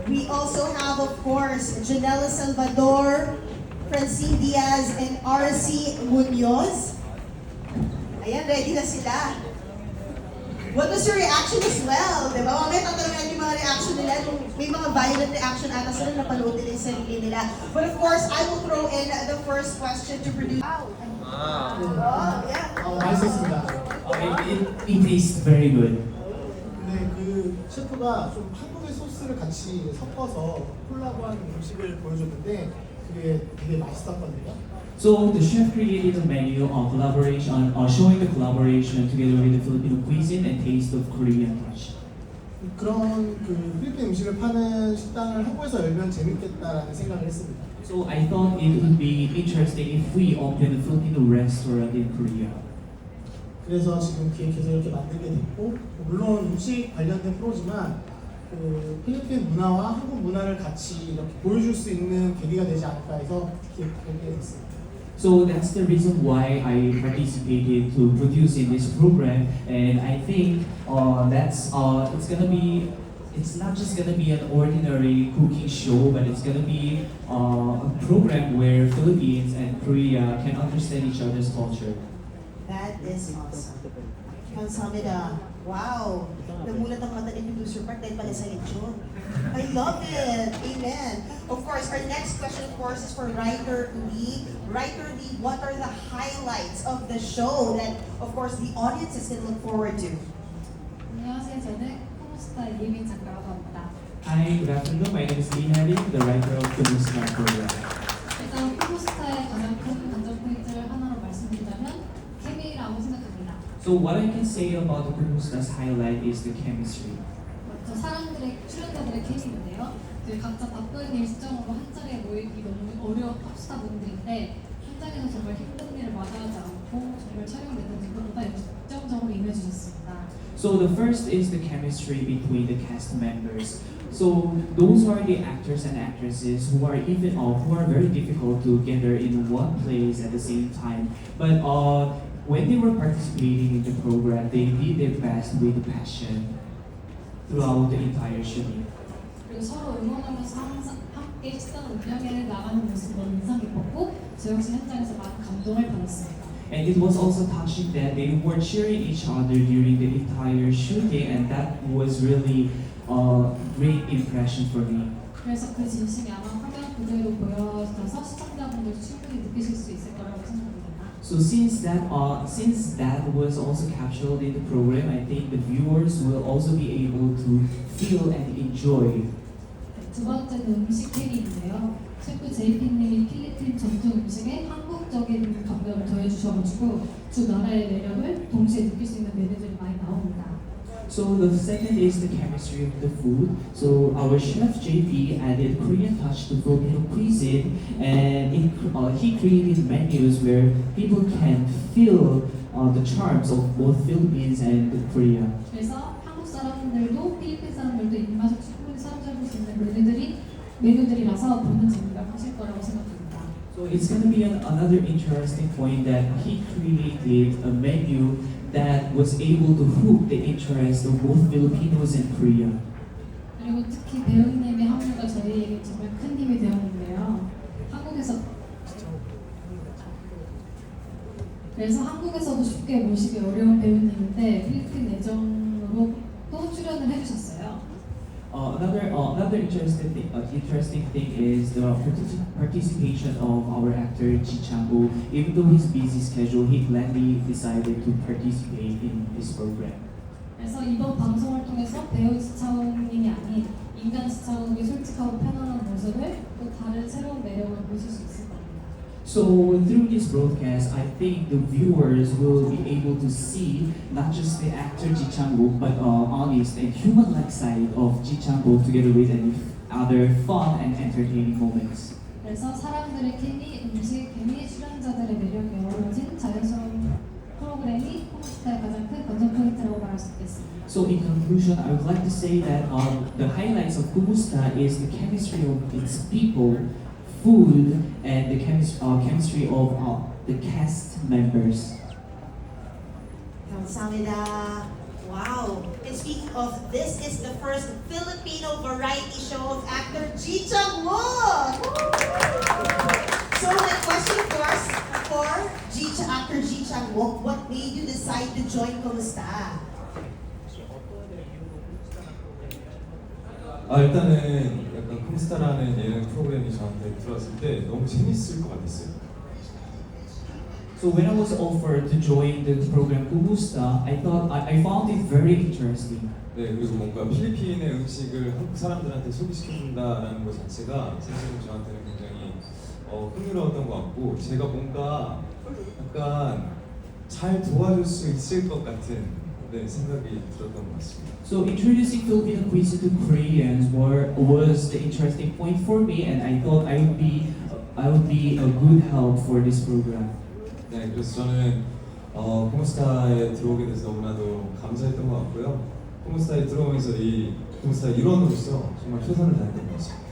We also have, of course, Janela Salvador, Francine Diaz, and RC Munoz. Ayan, ready na sila. What was your reaction as well? Diba? Mamaya tatanungan yung mga reaction nila. May mga violent reaction ata sila, napanood nila yung sarili nila. But of course, I will throw in the first question to produce. Wow! Oh, yeah. 맛있었습니다. It tastes very good. 근데 그 셰프가 좀 한국의 소스를 같이 섞어서 콜라보한 음식을 보여줬는데 그게 되게 맛있었거든요. So the chef created a menu on collaboration, showing the collaboration together with the Filipino cuisine and taste of Korean touch. 그런 그 필리핀 음식을 파는 식당을 한국에서 열면 재밌겠다라는 생각을 했습니다. So I thought it would be interesting if we open a Filipino restaurant in Korea. 그래서 지금 기획해서 이렇게 만들게 됐고, 물론 음식 관련된 프로지만 그 필리핀 문화와 한국 문화를 같이 이렇게 보여줄 수 있는 계기가 되지 않을까 해서 기획하게 됐습니다. So that's the reason why I participated to produce in this program, and I think it's not just gonna be an ordinary cooking show, but it's gonna be a program where Philippines and Korea can understand each other's culture. That is awesome. Kamsahamnida. Wow! Namulat ang mata ni Producer Park dahil pala sa lechon. I love it! Amen! Of course, our next question, of course, is for Writer Lee. Writer Lee, what are the highlights of the show that, of course, the audiences can look forward to? 안녕하세요. 저는 코모스타 이예민 작가라고 합니다. Hi, good afternoon. My name is Lee Haring, the writer of the Muslim program. 일단 코모스타의 가장 큰 관전 포인트를 하나로 말씀드리자면 케미라고 생각합니다. So what I can say about the Kumusta's highlight is the chemistry. 먼저 출연자들의 케미인데요. 각자 바쁜 일정으로 한 자리에 모이기 너무 어려운 팝스타분들인데 현장에서 정말 힘든 일을 마다하지 않고 정말 촬영 매너보다 열정적으로 임해주셨습니다. So the first is the chemistry between the cast members. So those are the actors and actresses who are very difficult to gather in one place at the same time. But when they were participating in the program, they did their best with passion throughout the entire shooting. 그리고 서로 응원하면서 항상 함께 식당 운영에 나가는 모습이 너무 인상 깊었고 저 역시 현장에서 많은 감동을 받았습니다. And it was also touching that they were cheering each other during the entire shooting, and that was really a great impression for me. 그래서 그 진심이 아마 화면 그대로 보여져서 시청자분들 충분히 느끼실 수 있을 거라고 생각합니다. So since that was also captured in the program, I think the viewers will also be able to feel and enjoy. 두 번째는 음식 케미인데요. 셰프 JP님이 필리핀 전통 음식에 한국적인 감각을 더해주셔가지고 두 나라의 매력을 동시에 느낄 수 있는 메뉴들이 많이 나옵니다. So the second is the chemistry of the food. So our chef JP added Korean touch to Filipino cuisine, and he created menus where people can feel the charms of both Philippines and Korea. 그래서 한국 사람들도 필리핀 사람들도 입맛을 충분히 사로잡을 수 있는 메뉴들이라서 보는 재미가 크실 거라고 생각합니다. So it's going to be another interesting point that he created a menu that was able to hook the interest of both Filipinos and Korea. 그리고 특히 배우님의 합류가 저희에게 정말 큰 힘이 되었는데요. 한국에서도 쉽게 모시기 어려운 배우님인데 필리핀 내정으로 또 출연을 해주셨어요. Another interesting thing is the participation of our actor Ji Chang-woo. Even though his busy schedule, he gladly decided to participate in this program. 그래서 이번 방송을 통해서 배우 지창욱님이 아닌 인간 지창욱의 솔직하고 편안한 모습을 또 다른 새로운 매력을 보실 수 있을 겁니다. So through this broadcast, I think the viewers will be able to see not just the actor Ji Chang-wook, but honest and human-like side of Ji Chang-wook together with any other fun and entertaining moments. 그래서 사람들의 케미, 음식, 케미, 출연자들의 매력이 어우러진 자연스러운 프로그램이 홈스타의 가장 큰 관전 포인트라고 말할 수 있겠습니다. So in conclusion, I would like to say that the highlights of Kumusta is the chemistry of its people, food, and the chemistry of the cast members. 감사합니다. Wow. And speaking of, this is the first Filipino variety show of actor Ji Chang-wook. So my question first for actor Ji Chang-wook, what made you decide to join Kamusta? 일단은 약간 컴스타라는 예능 프로그램이 저한테 들어왔을 때 너무 재밌을 것 같았어요. So when I was offered to join the program Kumusta, I found it very interesting. 네, 그리고 뭔가 필리핀의 음식을 한국 사람들한테 소개시켜준다라는 것 자체가 사실은 저한테는 굉장히 흥미로웠던 것 같고, 제가 뭔가 약간 잘 도와줄 수 있을 것 같은 생각이 들었던 것 같습니다. So introducing Filipino cuisine to Koreans was the interesting point for me, and I thought I would be a good help for this program. 네, 그래서 저는 컴스타에 들어오게 돼서 너무나도 감사했던 것 같고요. 컴스타에 들어오면서 이 컴스타 일원으로서 정말 최선을 다했던 것 같습니다.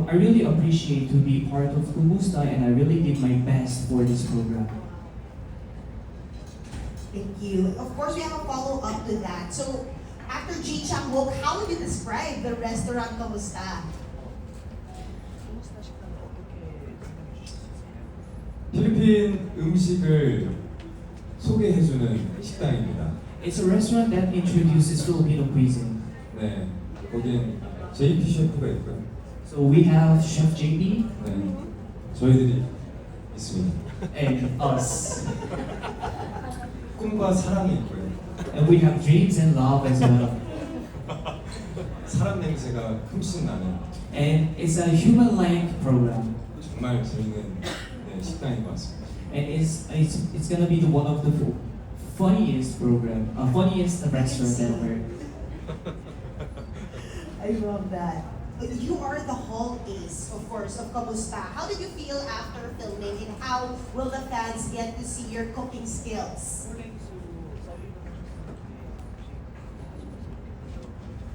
I really appreciate to be part of Kumusta, and I really did my best for this program. Thank you. Of course, we have a follow-up to that. So, actor Ji Chang-wook, how would you describe the restaurant Kamusta? 필리핀 음식을 소개해주는 식당입니다. It's a restaurant that introduces Filipino cuisine. 네, 거긴 JP 셰프가 있고요. So we have Chef JP 네, 저희들이 있습니다. and us, 꿈과 사랑이 있고요. and we have dreams and love as well. 사람 냄새가 흠씬 나는 And it's a human-like program, 정말 재밌는 식당인 것 같습니다. and it's gonna be one of the funniest restaurant ever. I love that. You are the hall ace, of course, of Kamusta. How did you feel after filming, and how will the fans get to see your cooking skills?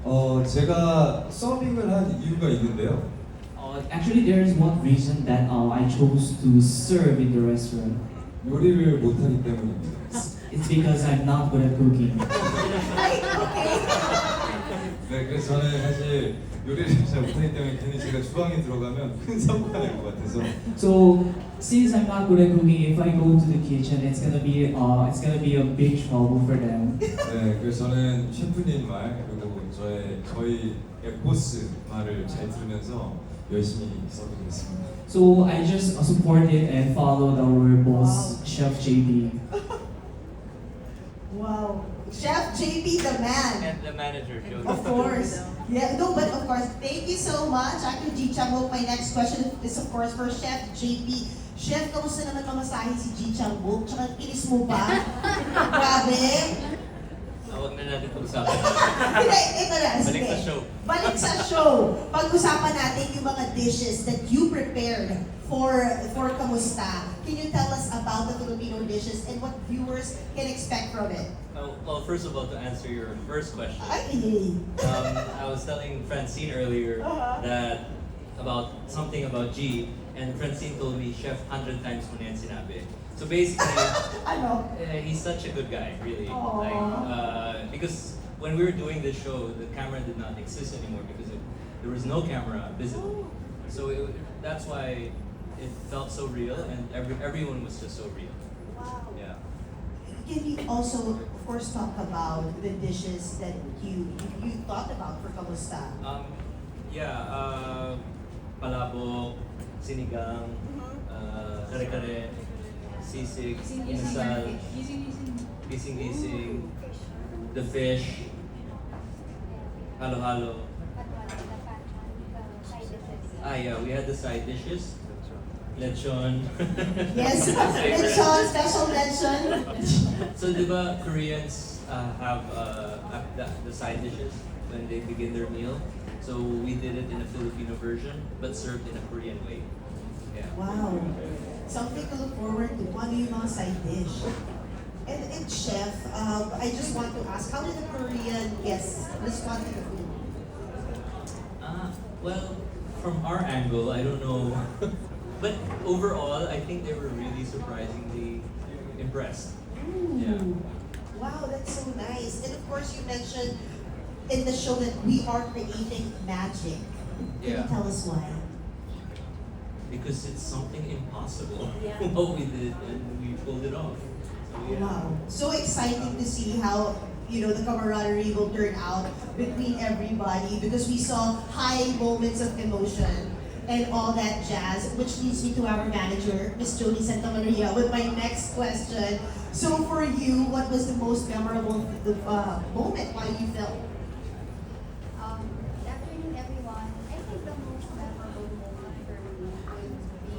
제가 서빙을 한 이유가 있는데요. Actually, there is one reason that I chose to serve in the restaurant. 요리를 못하기 때문입니다. It's because I'm not good at cooking. Right? Okay. 네, 그래서 저는 사실 요리를 잘 못하기 때문에 괜히 제가 주방에 들어가면 큰 사고가 날 것 같아서 So since I'm not good at cooking, if I go to the kitchen, it's gonna be a big trouble for them. 네, 그래서 저는 셰프님 말 그리고 저희 보스 말을 잘 들으면서 열심히 서빙했습니다. So I just supported and followed our boss, Chef JB. Wow. Chef JP, the man. And the manager, Joe. Of course. Yeah, no, but of course, thank you so much. Actor Ji Chang-wook, my next question is of course for Chef JP. Chef, kamusta naman mamasahe si Ji Chang-wook? Tsaka kinis mo ba? Grabe. Huwag na natin pag-usapan. Hindi, ito na. Balik sige. sa show. Balik sa show. Pag-usapan natin yung mga dishes that you prepared for Kamusta. Can you tell us about the Filipino dishes and what viewers can expect from it? Well, first of all, to answer your first question, Ay, I was telling Francine earlier that something about G, and Francine told me, Chef, 100 times mo na yan sinabi. So basically, ano? he's such a good guy, really. Aw. Like, because when we were doing this show, the camera did not exist anymore because there was no camera visible. So that's why it felt so real, and everyone was just so real. Wow. Yeah. Can you also, of course, talk about the dishes that you thought about for Kamusta? Palabok, sinigang, kare-kare, sisig, inasal, gising-gising, the fish, halo-halo. Yeah, we had the side dishes. Lechon. Yes, lechon, special lechon. So, di ba, Koreans have the side dishes when they begin their meal. So we did it in a Filipino version, but served in a Korean way. Yeah. Wow. Something to look forward to. Ano yung mga side dish? And Chef, I just want to ask, how did the Korean guests respond to the food? Well, from our angle, I don't know. But overall, I think they were really surprisingly impressed. Ooh. Yeah. Wow, that's so nice. And of course, you mentioned in the show that we are creating magic. Can you Yeah. tell us why? Because it's something impossible Yeah. what we did, and we pulled it off. So, yeah. Wow. So exciting to see how, the camaraderie will turn out between everybody, because we saw high moments of emotion and all that jazz, which leads me to our manager, Miss Jody Santamaria, with my next question. So for you, what was the most memorable moment while you filmed? Good afternoon, everyone. I think the most memorable moment for me would be,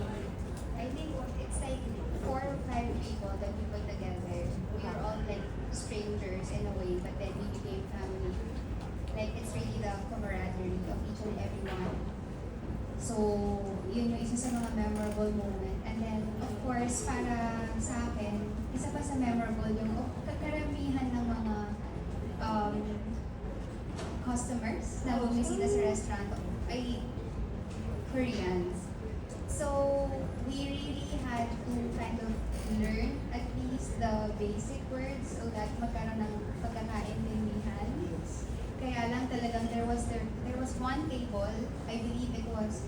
I think it's like 4 or 5 people that we put together. We are all like strangers in a way, but then we became family. Like, it's really the camaraderie of each and every one. So, yun yung isa sa mga memorable moment. And then, of course, para sa akin, isa pa sa memorable yung karamihan ng mga customers na bumisita sa restaurant ay Koreans. So, we really had to kind of learn at least the basic words so that magkaroon ng pagkakaintindihan. Kaya lang talagang there was one table, I believe it was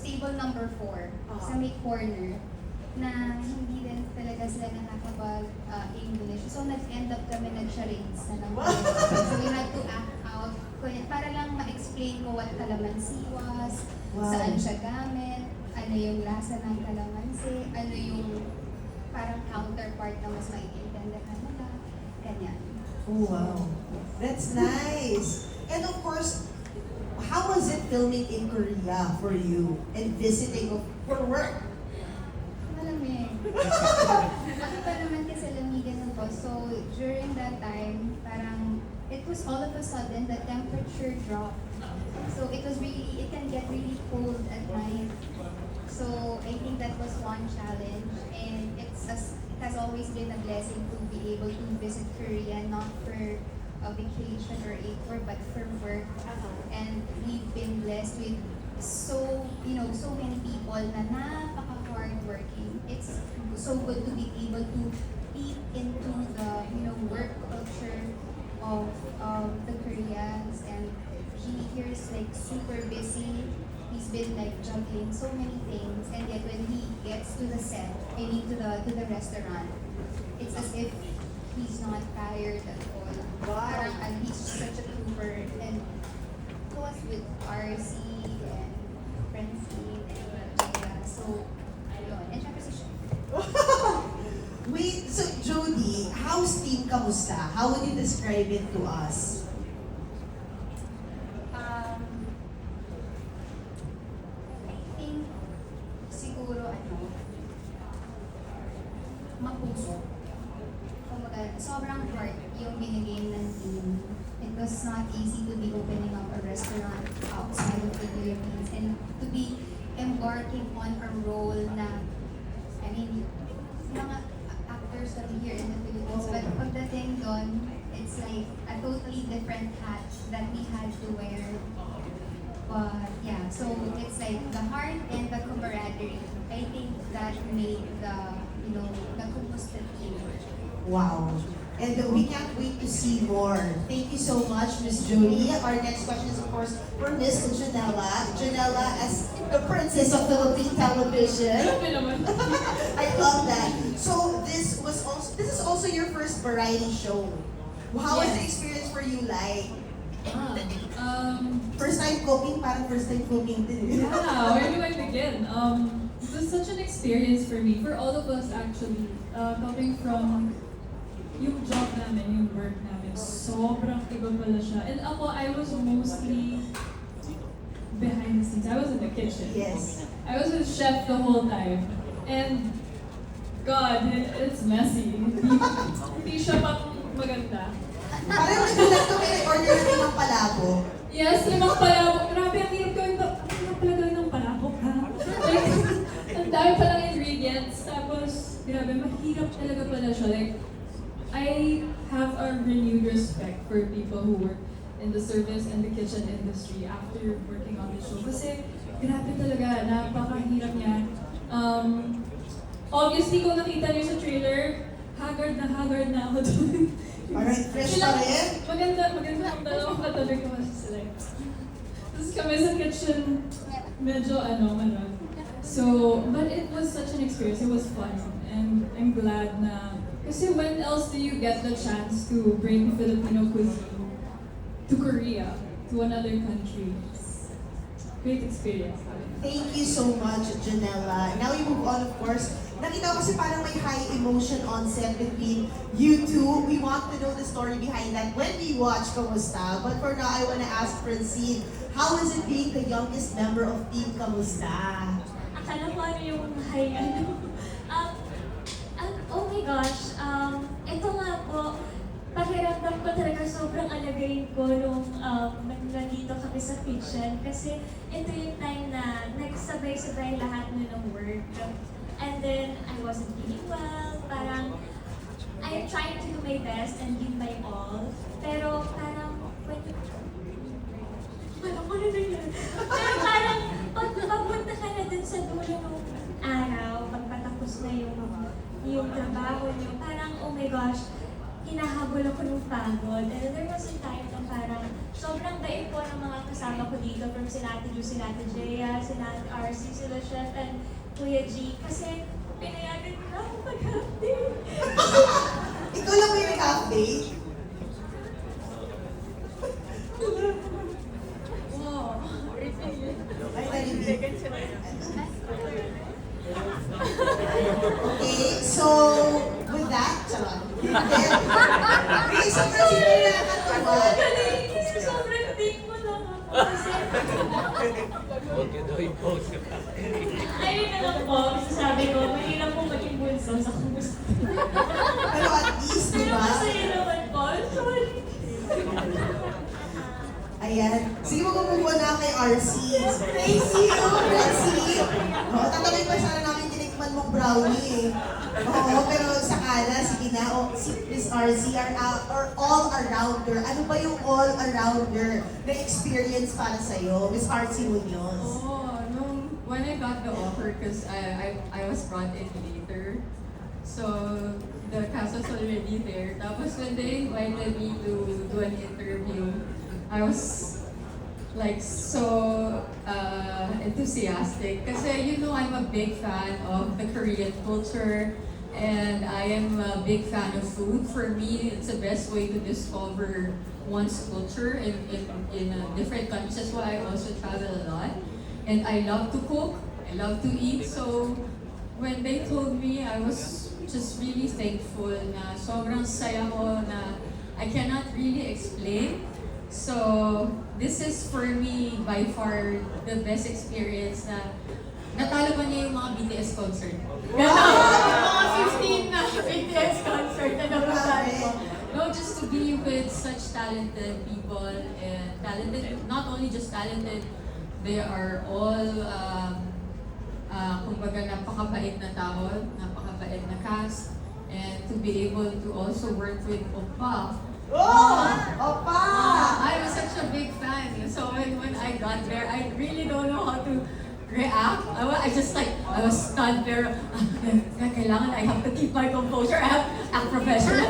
table number 4 sa may corner, na hindi din talaga sila nakakapag-English. So, nag-end up kami nag-charades na lang. So, we had to act out para lang ma-explain ko what calamansi was, Wow. saan siya gamit, ano yung lasa ng calamansi, ano yung parang counterpart na mas maiintindihan nila, ganyan. Oh, wow. That's nice. And of course, how was it filming in Korea for you and visiting for work? Malamig. Ako pa naman kasi lamigan ng boss. So, during that time, parang, it was all of a sudden, the temperature dropped. So, it can get really cold at night. So, I think that was one challenge. And it has always been a blessing to be able to visit Korea, not for a vacation or a tour, but for work. And we've been blessed with so many people na napaka-hardworking. It's so good to be able to peep into the, work culture of the Koreans. And he here is like super busy. He's been like juggling so many things, and yet when he gets to the set, to the restaurant, it's as if he's not tired at all. Wow. And he's such a trooper, and close with RC and Francine and Jaya. So, ayun. And syempre si Chef. Wait, so Jody, how's Team Kamusta? How would you describe it to us? I think siguro mapuso. Kumbaga, sobrang hard yung binigay ng team. It was not easy to be opening up a restaurant outside of the Philippines and to be embarking on a role na, mga actors kami here in the Philippines, but pagdating doon, it's like a totally different hat that we had to wear. But yeah, so it's like the heart and the camaraderie. I think that made the Kumusta team. Wow. And we can't wait to see more. Thank you so much, Miss Jody. Our next question is, of course, for Miss Janella. Janella, as the princess of Philippine television. I love that. So this is also your first variety show. How was the experience for you like? First time cooking, parang first time cooking din. Yeah, where do I begin? It was such an experience for me, for all of us actually, coming from yung job namin, yung work namin, sobrang iba pala siya. And ako, I was mostly behind the scenes. I was in the kitchen. Yes. I was with chef the whole time. And God, it's messy. Hindi siya pang maganda. Parang nagulat kami nag-order ng limang palabo. Yes, limang palabok. Grabe, ang hirap gawin to. Ang hirap pala gawin ng palabok, ha? Like, ang dami palang ingredients. Tapos, grabe, mahirap talaga pala siya. Like, I have a renewed respect for people who work in the service and the kitchen industry after working on the show. Kasi, grabe talaga, napakahirap niya. Obviously, kung nakita niyo sa trailer, haggard na ako doon. Alright, fresh Sila- pa rin? Maganda ang dalawang katabi ko kasi sila. Tapos kami sa kitchen, medyo So, but it was such an experience. It was fun. And I'm glad na, kasi when else do you get the chance to bring Filipino cuisine to Korea, to another country? Great experience. Thank you so much, Janella. Now we move on, of course. Nakita ko kasi parang may high emotion on set between you two. We want to know the story behind that when we watch Kamusta. But for now, I want to ask Francine, how is it being the youngest member of Team Kamusta? Akala ko ano yung high oh my gosh, ito nga po, pakiramdam ko talaga sobrang alagayin ko nung nandito kami sa kitchen kasi ito yung time na nagsabay-sabay lahat na ng work. And then, I wasn't feeling well, parang I'm trying to do my best and give my all. Pero parang, parang ano na yun? Pero parang, pagpunta ka na dun sa dulo ng araw, pagpatapos na yung trabaho niyo, parang, oh my gosh, hinahabol ako ng pagod. And there was a time na parang sobrang bait po ng mga kasama ko dito from sila Ate Ju, sila Ate Jaya, sila Ate RC, sila Chef, and Kuya G. Kasi pinayagan ko na ako mag-update. Ikaw lang ba yung nag-update? Wow. Ay, nalibig. Okay, so with that, charot. Okay, so Francine, may nakakatawa. Galing! Kasi sobrang thankful lang ako. Kasi Huwag ka daw i-post. ayun na lang po, sabi ko, mahirap po maging bunso sa kumusta. Pero at least, di Pero ba? masaya naman po. Sorry. Ayan. Sige, mag-move na kay RC. Thank you, Francine. Oo, tatawin pa sana namin tinikman mong brownie. Oo, pero sa kana, sige na. O, si Miss RC are all-arounder. Ano ba yung all-arounder na experience para sa'yo? Miss RC Munoz. When I got the offer, because I was brought in later, so the cast was already there. Tapos when they invited me to do an interview, I was like so enthusiastic. Kasi you know I'm a big fan of the Korean culture and I am a big fan of food. For me, it's the best way to discover one's culture in different countries. That's why I also travel a lot. And I love to cook, I love to eat, so when they told me, I was just really thankful na sobrang saya ko na I cannot really explain. So this is for me by far the best experience na natalo pa niya yung mga BTS concert. Mga 15 na BTS concert na napuntahan ko. No, just to be with such talented people and talented, not only just talented, they are all, kumbaga, napakabait na tao, napakabait na cast, and to be able to also work with Oppa. Oh! Opa! I was such a big fan. So when I got there, I really don't know how to react. I was stunned pero kailangan I have to keep my composure. I have act professional.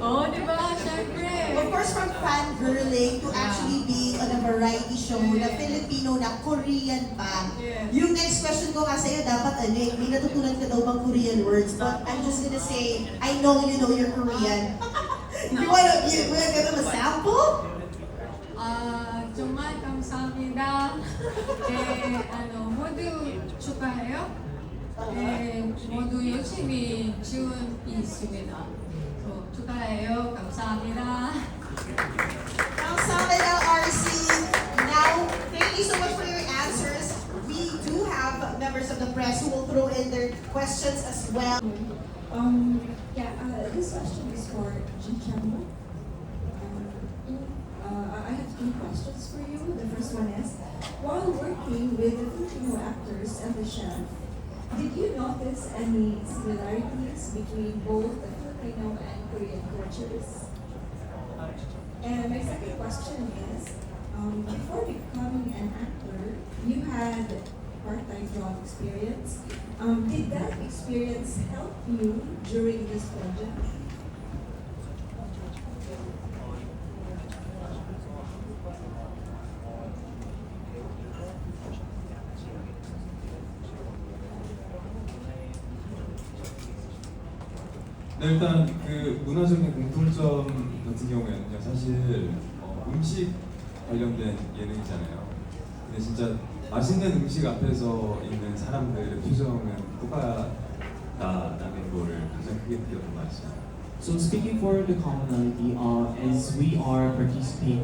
Oh, di ba? Syempre. Of course, from fangirling to actually being on a variety show na Filipino na Korean pa. Yes. Yung next question ko nga sa'yo, dapat may natutunan ka daw bang Korean words? But I'm just gonna say, I know you know your Korean. You wanna give them a sample? 정말 감사합니다. 모두 축하해요. 모두 열심히 지원 있습니다. 축하해요. 감사합니다. Kamsahamnida, RC. Now, thank you so much for your answers. We do have members of the press who will throw in their questions as well. This question is for Giancarlo. I have two questions for you. The first one is, while working with the Filipino actors and the chef, did you notice any similarities between both the Filipino and Korean cultures? And my second question is, before becoming an actor, you had part-time job experience. Did that experience help you during this project? 네, 일단 그 문화적인 공통점 같은 경우에는요, 사실 음식 관련된 예능이잖아요. 근데 진짜 맛있는 음식 앞에서 있는 사람들의 표정은 똑같다라는 거를 가장 크게 느꼈던 것 같습니다. So speaking for the commonality, as we are participating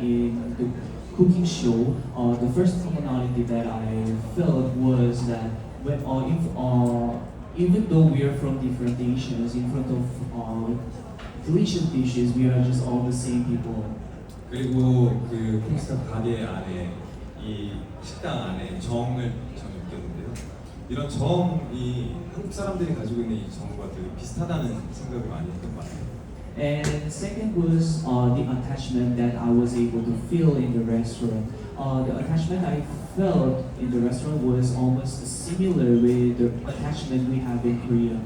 in the cooking show, the first commonality that I felt was that when, even though we are from different nations, in front of delicious dishes, we are just all the same people. 그리고 그 콩스타 가게 안에 이 식당 안에 정을 저는 느꼈는데요. 이런 정이 한국 사람들이 가지고 있는 이 정과 되게 비슷하다는 생각을 많이 했던 것 같아요. And second was the attachment that I was able to feel in the restaurant. The attachment I felt in the restaurant was almost similar with the attachment we have in Korea.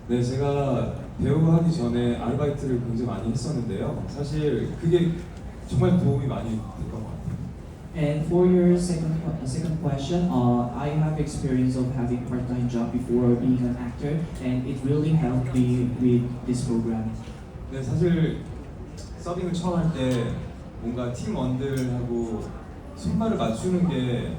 네, 제가 배우 하기 전에 아르바이트를 굉장히 많이 했었는데요. 사실 그게 정말 도움이 많이 됐던 것 같아요. And for your second question, I have experience of having part-time job before being an actor, and it really helped me with this program. 네, 사실 서빙을 처음 할 때 뭔가 팀원들하고 손발을 맞추는 게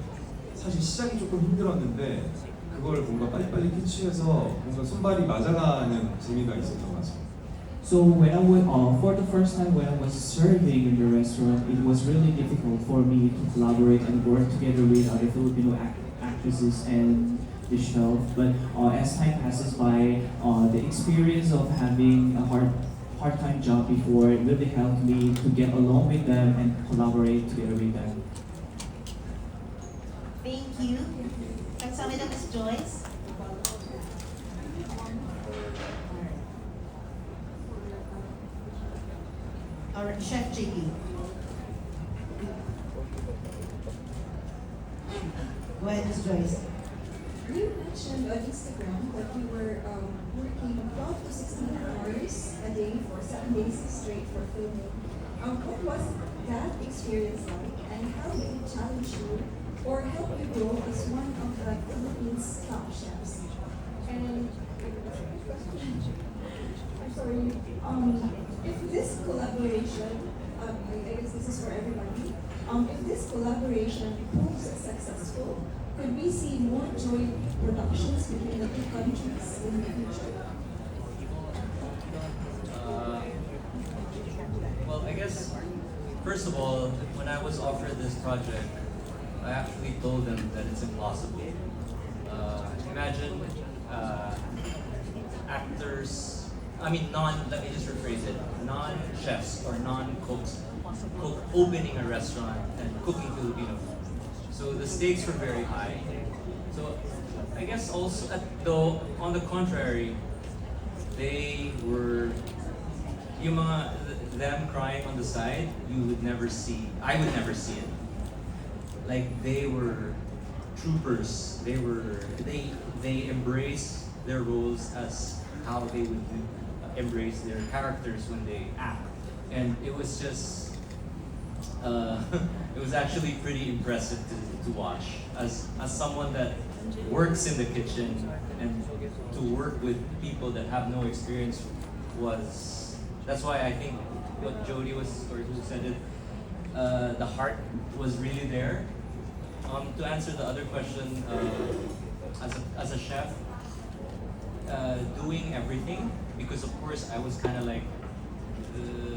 사실 시작이 조금 힘들었는데 그걸 뭔가 빨리빨리 캐치해서 뭔가 손발이 맞아가는 재미가 있었던 것 같습니다. So when I was, for the first time when I was serving in the restaurant, it was really difficult for me to collaborate and work together with other Filipino actresses and the chef. But as time passes by, the experience of having a part-time job before really helped me to get along with them and collaborate together with them. Thank you. Kasama na Ms. Joyce. Or Chef JP. Go ahead, Ms. Joyce. You mentioned on Instagram that you were working 12 to 16 hours a day for 7 days straight for filming. What was that experience like, and how did it challenge you or help you grow as one of the Philippines' top chefs? And I'm sorry, if this collaboration, I guess this is for everybody, if this collaboration proves successful, could we see more joint productions between the two countries in the future? Well, I guess, first of all, when I was offered this project, I actually told them that it's impossible. Imagine actors, let me just rephrase it, non-chefs or non-cooks opening a restaurant and cooking Filipino food. So the stakes were very high. So I guess also, though, on the contrary, they were, them crying on the side, you would never see, I would never see it. Like, they were troopers. They embrace their roles as how they would embrace their characters when they act. And it was just, it was actually pretty impressive to watch. As someone that works in the kitchen and to work with people that have no experience that's why I think what Jody was, or who said it, the heart was really there. To answer the other question, as a chef, doing everything, because of course I was kind of like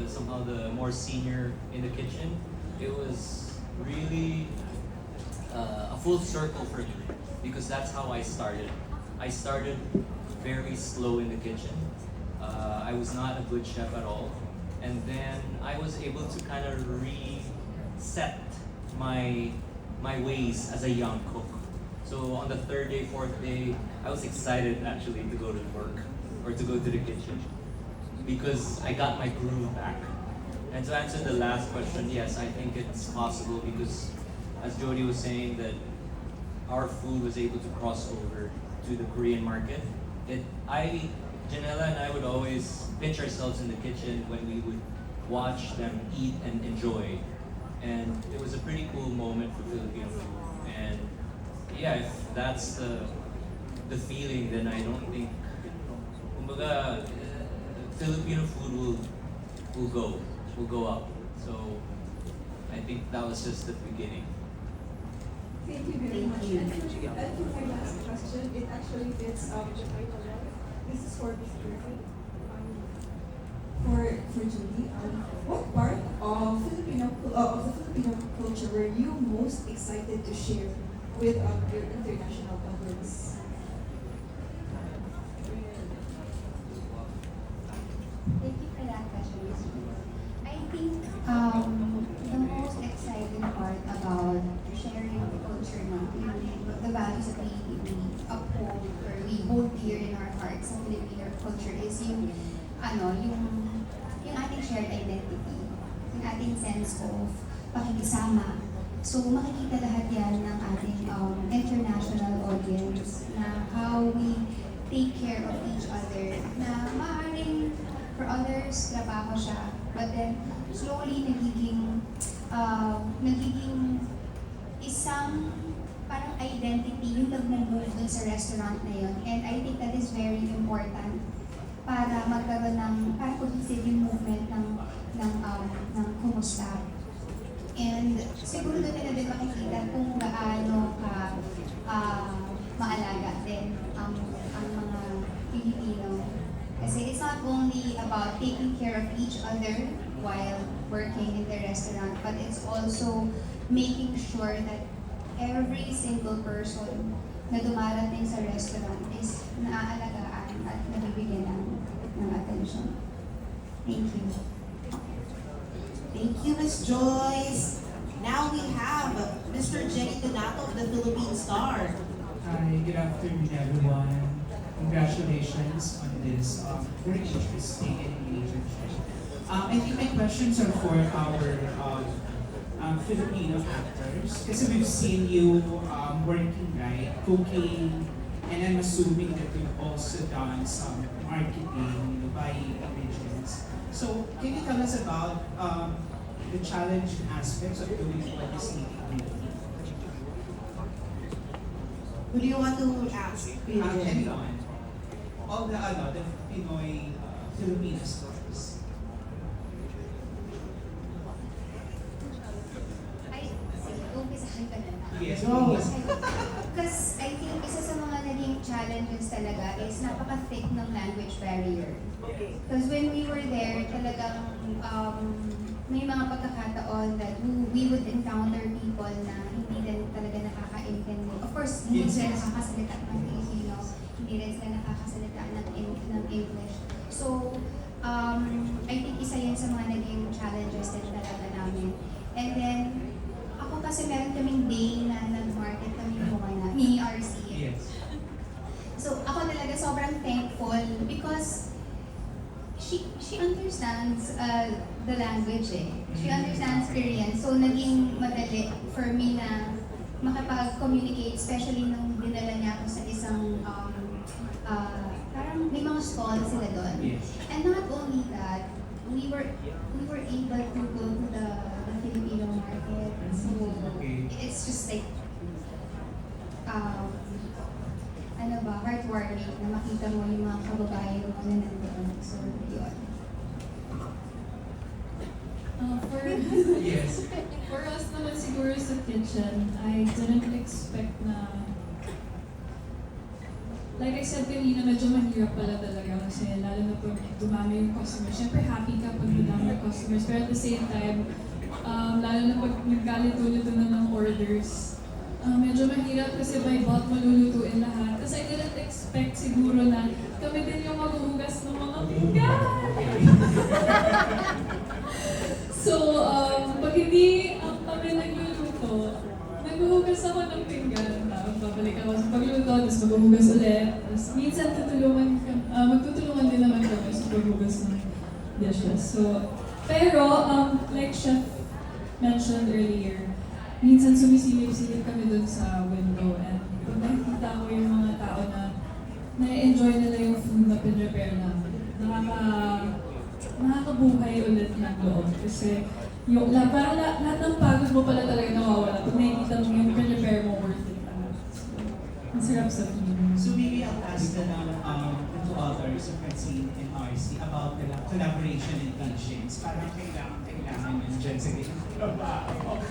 somehow the more senior in the kitchen. It was really a full circle for me, because that's how I started. I started very slow in the kitchen. I was not a good chef at all. And then I was able to kind of reset my ways as a young cook. So on the third day, fourth day, I was excited actually to go to work or to go to the kitchen because I got my groove back. And to answer the last question, yes, I think it's possible because as Jody was saying that our food was able to cross over to the Korean market. Janela and I would always pitch ourselves in the kitchen when we would watch them eat and enjoy. And it was a pretty cool moment for Filipino food. And yeah, if that's the feeling, then I don't think, kumbaga, Filipino food will go up. So I think that was just the beginning. Thank you very much. And for my last question, it actually fits the title well. This is for Ms. Griffin. For Judy, what part of the Filipino culture were you most excited to share with your international audience? Thank you for that question, Ms. Judy. I think the most exciting part about sharing the culture, the values that we uphold or we hold dear in our hearts sa Filipino culture is yung ating shared identity, yung ating sense of pakikisama. So makikita lahat yan ng ating international audience na how we take care of each other, na maaaring for others, trabaho siya, but then slowly nagiging isang parang identity yung nag-move dun sa restaurant na yun. And I think that is very important para magkaroon ng parang cohesive yung movement ng kumusta. And siguro doon nila din makikita kung gaano ka maalaga din ang mga Pilipino. Kasi it's not only about taking care of each other while working in the restaurant, but it's also making sure that every single person na dumarating sa restaurant is naaalagaan at nabibigyan ng attention. Thank you. Thank you, Ms. Joyce. Now we have Mr. Jenny Donato of the Philippine Star. Hi, good afternoon everyone. Congratulations on this very interesting and engaging session. I think my questions are for our Filipino actors. Kasi we've seen you working, right? Cooking, and I'm assuming that you've also done some marketing, buying ingredients. So, can you tell us about the challenging aspects of doing what is needed? Who do you want to ask? Anyone. All the Pinoy Filipino stores. Umpisahan ka na. Yes, Go. please. Because I think isa sa mga naging challenges talaga is napaka-thick ng language barrier. Because when we were there, talagang may mga pagkakataon that we would encounter people na hindi din talaga nakakaintindi. Of course, hindi sila nakakasalita ng Filipino, hindi rin sila nakakasalita ng English. So, I think isa yan sa mga naging challenges din talaga namin. And then, ako kasi meron kaming day na nag-market kami ni RC. Yes. So, ako talaga sobrang thankful because she understands the language eh. She understands Korean. So, naging madali for me na makapag-communicate, especially nung dinala niya ako sa isang parang may mga stall sila doon. Yes. And not only that, we were able to go to the Filipino market. So, Okay. it's just like heartwarming na makita mo yung mga kababayan mo na nandoon. So, yun. Yes. For us naman siguro sa kitchen, I didn't expect na, like I said kanina, medyo mahirap pala talaga kasi lalo na pag dumami yung customers. Siyempre happy ka pag dumami yung customers, pero at the same time, lalo na pag nagkalito-lito na ng orders, medyo mahirap kasi by bulk malulutuin lahat. Kasi I didn't expect siguro na kami din yung maghuhugas ng mga pinggan. So, pag hindi kami nagluluto, naghuhugas ako ng pinggan, tapos babalik ako sa pagluto, tapos maghuhugas ulit. Tapos minsan magtutulungan din naman kami sa paghugas ng dishes. So, pero, like Chef mentioned earlier, minsan sumisilip-silip kami dun sa window and pag nakikita ko yung mga tao na na-enjoy nila yung food na pinrepare namin, nakakabuhay ulit ng loob. Kasi parang lahat ng pagod mo pala talaga nawawala pag nakikita mo yung pinrepare mo worth it. So, ang sarap sa feeling. So maybe I'll ask the to others, Francine and RC, about the collaboration and patience. Parang kailangan yun dyan sa trabaho.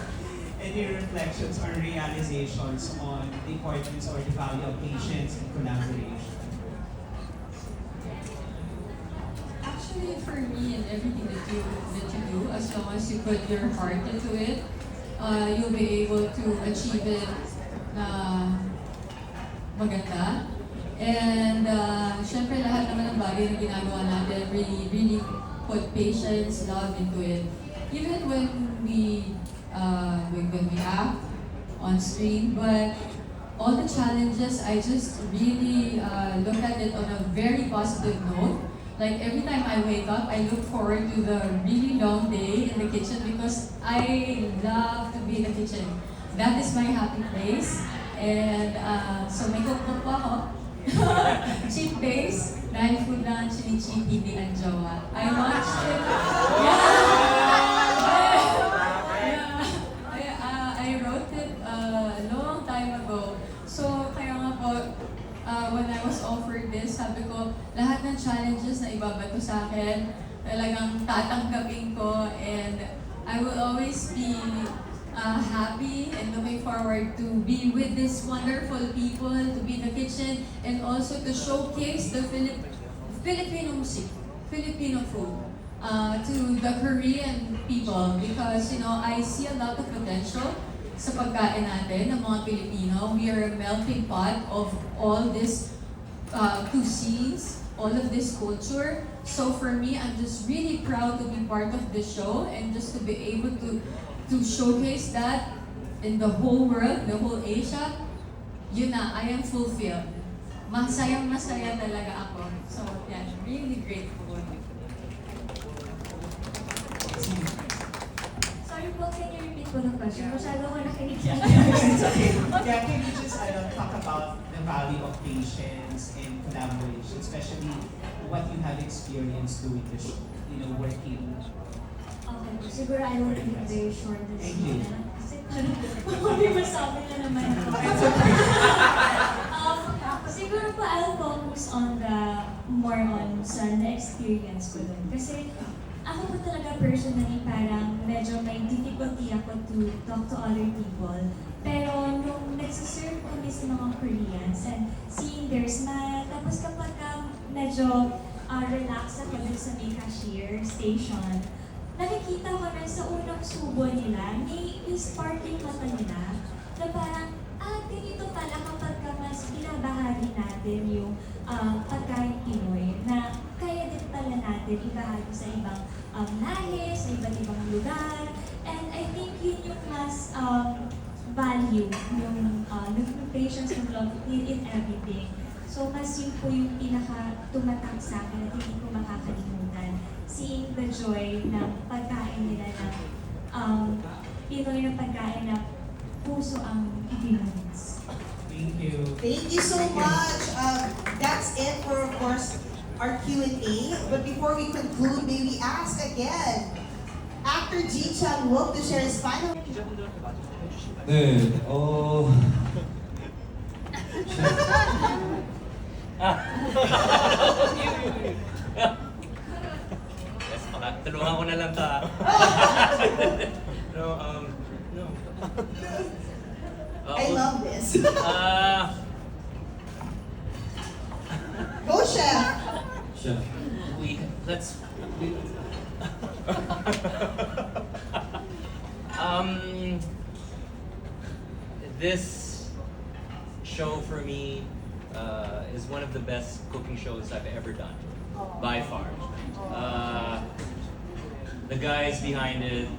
Any reflections or realizations on the importance or the value of patience and collaboration? Actually, for me and everything that you do, as long as you put your heart into it, you'll be able to achieve it na maganda. And syempre lahat naman ng bagay na ginagawa natin, really put patience, love into it. Even when we act on screen, but all the challenges, I just really look at it on a very positive note. Like every time I wake up, I look forward to the really long day in the kitchen because I love to be in the kitchen. That is my happy place. And so may cookbook po ako. Cheap base, dahil food lang chini-cheap, hindi ang jowa. I watched it. I wrote it a long time ago. So kaya nga po, when I was offered this, sabi ko, lahat ng challenges na ibabato sa akin, talagang tatanggapin ko, and I will always be happy and looking forward to be with these wonderful people, to be in the kitchen, and also to showcase the Filipino music, Filipino food to the Korean people, because I see a lot of potential sa pagkain natin ng mga Pilipino. We are a melting pot of all these cuisines, all of this culture. So for me, I'm just really proud to be part of this show and just to be able to showcase that in the whole world, the whole Asia. Yun na, I am fulfilled. Masayang-masaya talaga ako. So yeah, really grateful. Sorry po, can you repeat po the question? Masyado ko nakinig sa It's okay. Yeah, can you just talk about the value of patience and collaboration, especially what you have experienced doing the show, working. Okay, siguro I will keep it very short and Thank sweet you. na lang. Kasi parang may masabi na naman ako. Siguro po I'll focus on more on sa na-experience ko dun. Kasi ako po talaga personally parang medyo may difficulty ako to talk to other people. Pero nung nagsiserve kami sa mga Koreans and seeing their smile, tapos kapag medyo relax ako dun sa may cashier station, nakikita ko na sa unang subo nila, may sparkling mata nila na parang, ganito pala kapag mas binabahagi natin yung pagkain Pinoy na kaya din pala natin ibahagi sa ibang lahi, sa iba't ibang lugar. And I think yun yung mas value, yung patience and love in everything. So mas yun po yung pinaka-tumatak sa akin at hindi ko makakalimutan. Seeing the joy ng pagkain nila ng Pinoy na pagkain na puso ang ibinunis. Thank you. Thank you so much. That's it for, of course, our Q&A. But before we conclude, may we ask again, actor Ji Chang-wook to share his final... 네, Yes, tulungan ko na lang ta. No. I love this. Go, Chef! Chef. Let's. This show for me is one of the best cooking shows I've ever done, by far. The guys behind it,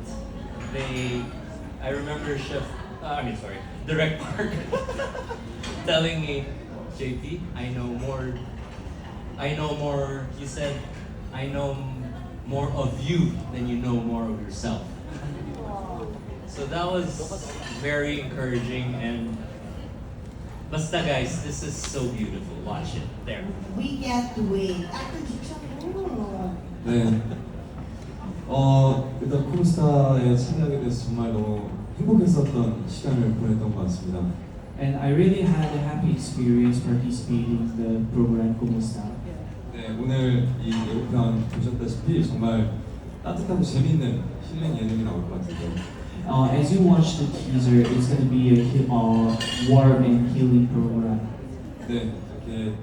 I remember Chef Direct Park, telling me, JP, I know more. You said, I know more of you than you know more of yourself. So that was very encouraging, and basta guys, this is so beautiful. Watch it there. We can't wait. Actor Jijang, 네. 일단 콤스타에 참여하게 돼서 정말 너무 행복했었던 시간을 보냈던 것 같습니다. And I really had a happy experience participating in the program Kumusta. 네, 오늘 이 예고편 보셨다시피 정말 따뜻하고 재밌는 힐링 예능이 나올 것 같은데요. As you watch the teaser, it's going to be a warm and healing program. 네, 이렇게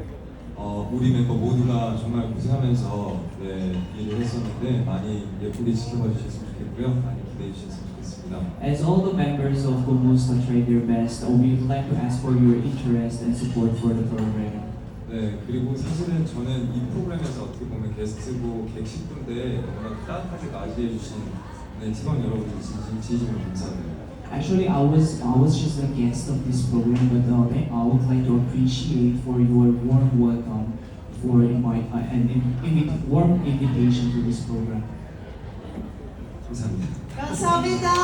우리 멤버 모두가 정말 고생하면서 네, 일을 했었는데 많이 예쁘게 지켜봐 주셨으면 좋겠고요. 많이 기대해 주셨으면 좋겠습니다. As all the members of Kumusta tried their best, we would like to ask for your interest and support for the program. 네, 그리고 사실은 저는 이 프로그램에서 어떻게 보면 게스트고 객식분데 너무나 따뜻하게 맞이해 주신 네, 팀원 여러분들 진심으로 감사드립니다. Actually, I was just a guest of this program, but I would like to appreciate for your warm welcome for warm invitation to this program. 감사합니다. Kamsahamnida!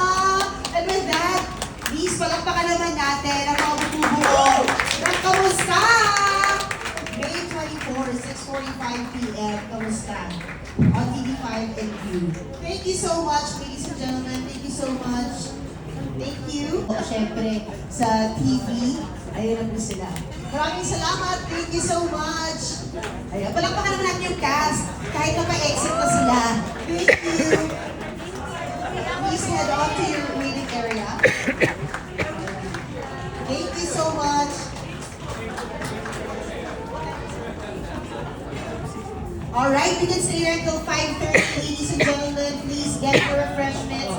And with that, please palakpakan naman natin ang mga bubuo ng Kamusta! May 24, 6:45 p.m. Kamusta? On TV5 and Q. Thank you so much, ladies and gentlemen. Thank you so much. Thank you. Siyempre, sa TV, ayun na po sila. Maraming salamat. Thank you so much. Ayun, palakpakan naman natin yung cast. Kahit na pa-exit na sila. Thank you. Please head on to your waiting area. Thank you so much. Alright, we can stay here until 5:30, ladies and gentlemen. Please get your refreshments.